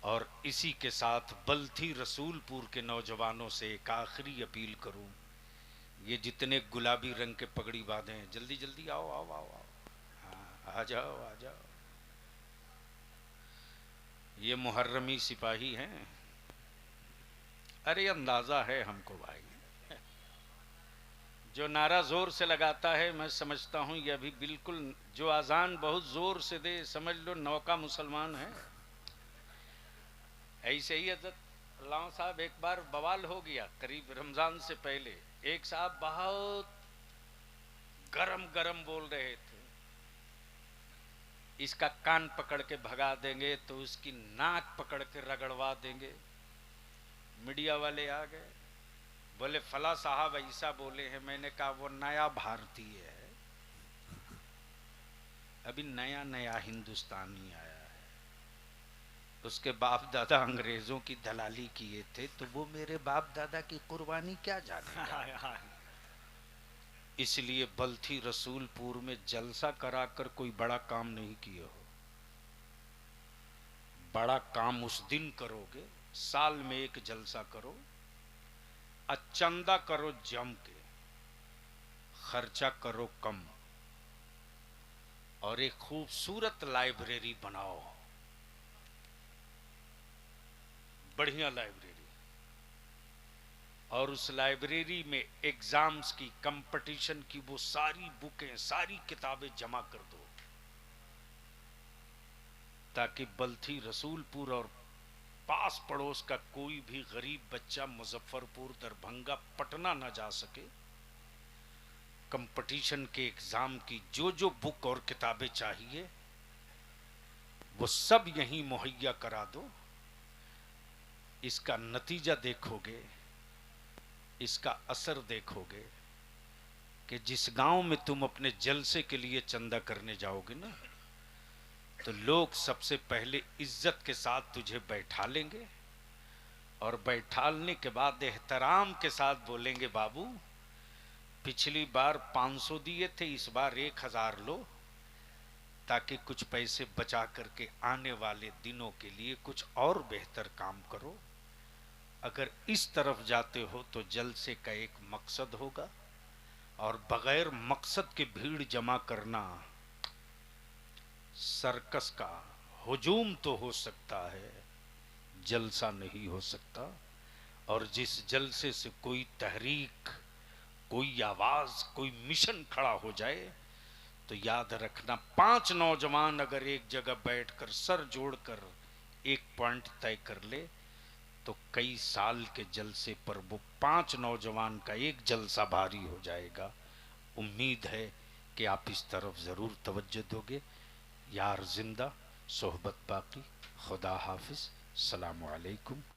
और इसी के साथ बल्थी रसूलपुर के नौजवानों से एक आखिरी अपील करूं, ये जितने गुलाबी रंग के पगड़ी बांधे हैं, जल्दी जल्दी आओ आओ आओ आओ, हाँ, आ जाओ आ जाओ। ये मुहर्रमी सिपाही हैं। अरे अंदाजा है हमको भाई, जो नारा जोर से लगाता है मैं समझता हूं ये अभी बिल्कुल, जो अजान बहुत जोर से दे समझ लो नौका मुसलमान है। ऐसे ही हज़रत लाओ साहब एक बार बवाल हो गया करीब रमजान से पहले। एक साहब बहुत गरम गरम बोल रहे थे, इसका कान पकड़ के भगा देंगे तो उसकी नाक पकड़ के रगड़वा देंगे। मीडिया वाले आ गए, बोले फला साहब ऐसा बोले हैं। मैंने कहा वो नया भारतीय है, अभी नया नया हिंदुस्तानी आया है, उसके बाप दादा अंग्रेजों की दलाली किए थे, तो वो मेरे बाप दादा की कुर्बानी क्या जानेगा। इसलिए बल्थी रसूलपुर में जलसा कराकर कोई बड़ा काम नहीं किए हो। बड़ा काम उस दिन करोगे, साल में एक जलसा करो, चंदा करो जम के, खर्चा करो कम, और एक खूबसूरत लाइब्रेरी बनाओ, बढ़िया लाइब्रेरी, और उस लाइब्रेरी में एग्जाम्स की, कंपटीशन की वो सारी बुकें, सारी किताबें जमा कर दो, ताकि बल्थी रसूलपुर और पास पड़ोस का कोई भी गरीब बच्चा मुजफ्फरपुर, दरभंगा, पटना ना जा सके। कंपटीशन के एग्जाम की जो जो बुक और किताबें चाहिए वो सब यहीं मुहैया करा दो। इसका नतीजा देखोगे, इसका असर देखोगे कि जिस गांव में तुम अपने जलसे के लिए चंदा करने जाओगे ना, तो लोग सबसे पहले इज्जत के साथ तुझे बैठा लेंगे, और बैठालने के बाद एहतराम के साथ बोलेंगे बाबू पिछली बार 500 दिए थे, इस बार 1000 लो, ताकि कुछ पैसे बचा करके आने वाले दिनों के लिए कुछ और बेहतर काम करो। अगर इस तरफ जाते हो तो जलसे का एक मकसद होगा, और बगैर मकसद के भीड़ जमा करना सर्कस का हुजूम तो हो सकता है, जलसा नहीं हो सकता। और जिस जलसे से कोई तहरीक, कोई आवाज, कोई मिशन खड़ा हो जाए, तो याद रखना 5 नौजवान अगर एक जगह बैठकर सर जोड़कर एक पॉइंट तय कर ले, तो कई साल के जलसे पर वो 5 नौजवान का एक जलसा भारी हो जाएगा। उम्मीद है कि आप इस तरफ ज़रूर तवज्जो दोगे। यार जिंदा, सोहबत बाकी। खुदा हाफिज। सलामु अलैकुम।